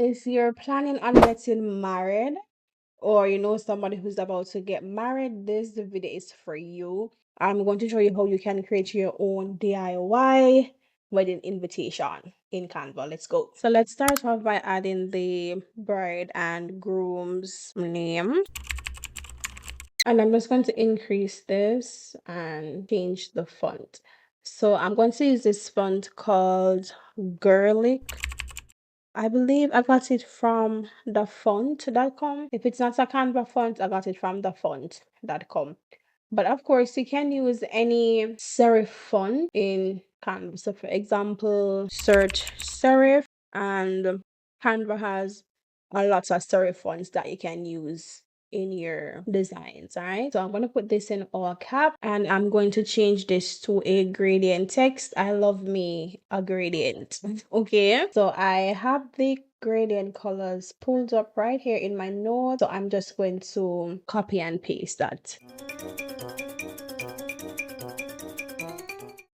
If you're planning on getting married or you know somebody who's about to get married, this the video is for you. I'm going to show you how you can create your own DIY wedding invitation in Canva. Let's go. So let's start off by adding the bride and groom's name. And I'm just going to increase this and change the font. So I'm going to use this font called Girlic. I believe I got it from the font.com. If it's not a Canva font, I got it from the font.com. But of course, you can use any serif font in Canva. So, for example, search serif, and Canva has a lot of serif fonts that you can use in your designs. All right, so I'm going to put this in all cap and I'm going to change this to a gradient text. I love me a gradient. Okay, so I have the gradient colors pulled up right here in my notes, so I'm just going to copy and paste that.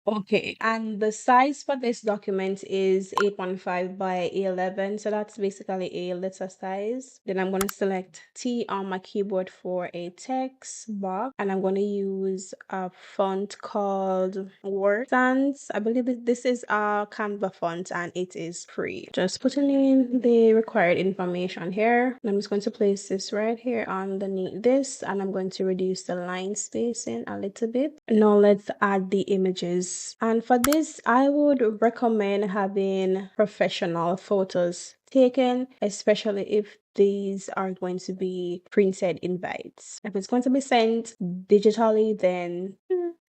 Okay, and the size for this document is 8.5 by 11, so that's basically a letter size. Then I'm going to select T on my keyboard for a text box, and I'm going to use a font called Word Sans. I believe this is a Canva font and it is free. Just putting in the required information here. I'm just going to place this right here underneath this, and I'm going to reduce the line spacing a little bit. Now let's add the images. And for this, I would recommend having professional photos taken, especially if these are going to be printed invites. If it's going to be sent digitally, then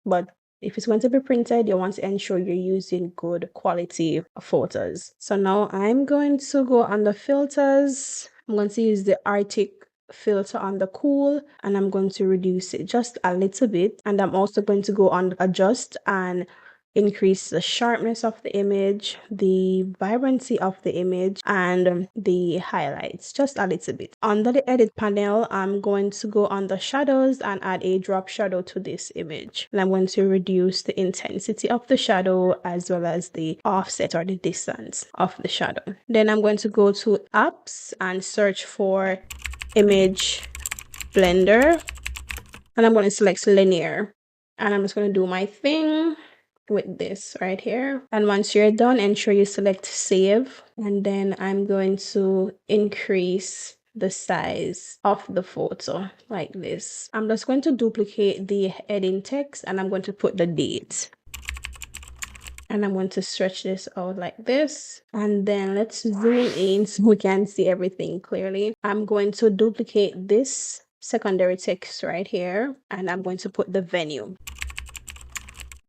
but if it's going to be printed, you want to ensure you're using good quality photos. So now I'm going to go under filters. I'm going to use the Arctic filter on the cool, and I'm going to reduce it just a little bit. And I'm also going to go on adjust and increase the sharpness of the image, the vibrancy of the image, and the highlights just a little bit. Under the edit panel, I'm going to go on the shadows and add a drop shadow to this image. And I'm going to reduce the intensity of the shadow as well as the offset or the distance of the shadow. Then I'm going to go to apps and search for image blender, and I'm going to select linear, and I'm just going to do my thing with this right here. And once you're done, ensure you select save, and then I'm going to increase the size of the photo like this. I'm just going to duplicate the heading text and I'm going to put the date. And I'm going to stretch this out like this. And then let's zoom in so we can see everything clearly. I'm going to duplicate this secondary text right here, and I'm going to put the venue.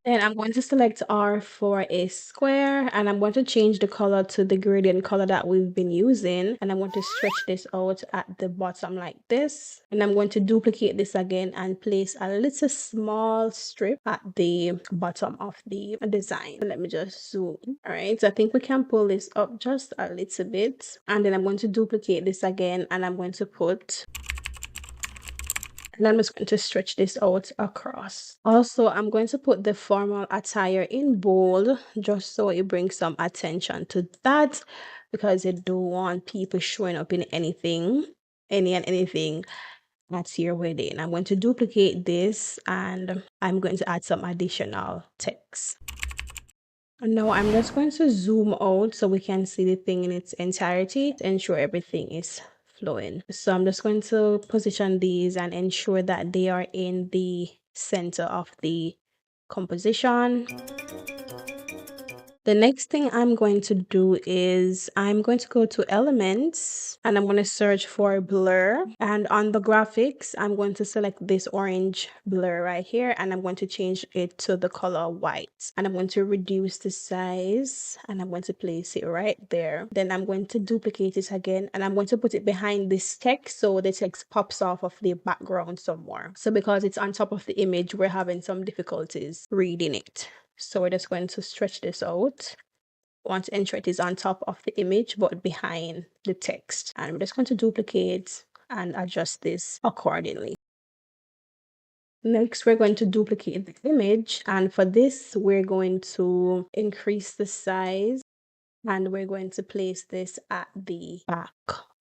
Then I'm going to select R for a square, and I'm going to change the color to the gradient color that we've been using. And I'm going to stretch this out at the bottom like this. And I'm going to duplicate this again and place a little small strip at the bottom of the design. Let me just zoom. All right, so I think we can pull this up just a little bit. And then I'm going to duplicate this again, and I'm going to put, and I'm just going to stretch this out across. Also, I'm going to put the formal attire in bold just so it brings some attention to that, because I don't want people showing up in anything, anything at your wedding. I'm going to duplicate this and I'm going to add some additional text. And now I'm just going to zoom out so we can see the thing in its entirety to ensure everything is flowing. So I'm just going to position these and ensure that they are in the center of the composition. The next thing I'm going to do is I'm going to go to elements and I'm going to search for blur, and on the graphics I'm going to select this orange blur right here, and I'm going to change it to the color white, and I'm going to reduce the size and I'm going to place it right there. Then I'm going to duplicate it again and I'm going to put it behind this text so the text pops off of the background somewhere. So because it's on top of the image, we're having some difficulties reading it. So we're just going to stretch this out. We want to ensure it is on top of the image but behind the text. And we're just going to duplicate and adjust this accordingly. Next, we're going to duplicate the image. And for this, we're going to increase the size and we're going to place this at the back,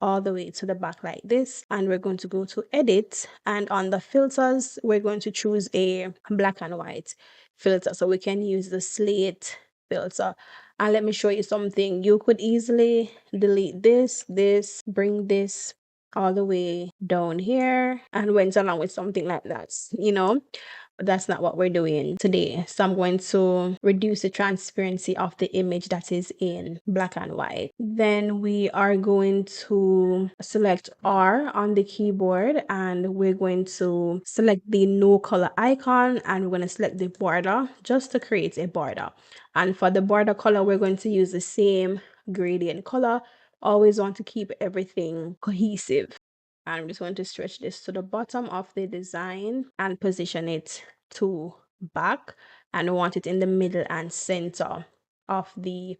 all the way to the back like this. And we're going to go to edit, and on the filters we're going to choose a black and white filter, so we can use the slate filter. And let me show you something. You could easily delete this, bring this all the way down here and went along with something like that, but that's not what we're doing today. So I'm going to reduce the transparency of the image that is in black and white. Then we are going to select R on the keyboard, and we're going to select the no color icon, and we're going to select the border just to create a border. And for the border color, we're going to use the same gradient color. Always want to keep everything cohesive. I'm just going to stretch this to the bottom of the design and position it to back, and want it in the middle and center of the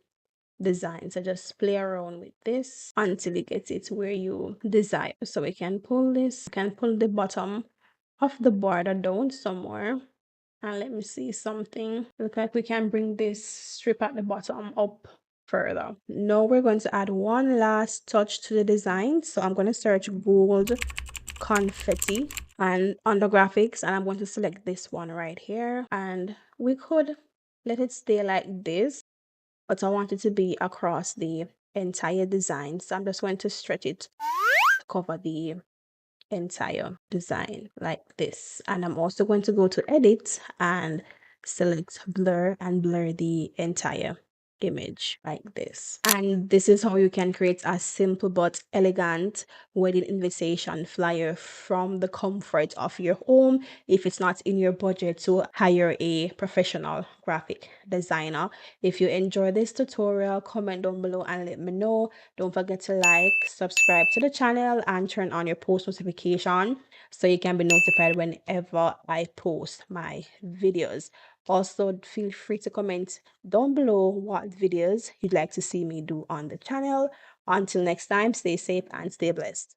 design. So just play around with this until you get it where you desire. So we can pull this, we can pull the bottom of the border down somewhere. And let me see something. Look like we can bring this strip at the bottom up further. Now we're going to add one last touch to the design. So I'm going to search gold confetti and under graphics, and I'm going to select this one right here, and we could let it stay like this, but I want it to be across the entire design. So I'm just going to stretch it to cover the entire design like this. And I'm also going to go to edit and select blur and blur the entire image like this. And this is how you can create a simple but elegant wedding invitation flyer from the comfort of your home, if it's not in your budget to hire a professional graphic designer. If you enjoy this tutorial, comment down below and let me know. Don't forget to like, subscribe to the channel, and turn on your post notification so you can be notified whenever I post my videos. Also, feel free to comment down below what videos you'd like to see me do on the channel. Until next time, stay safe and stay blessed.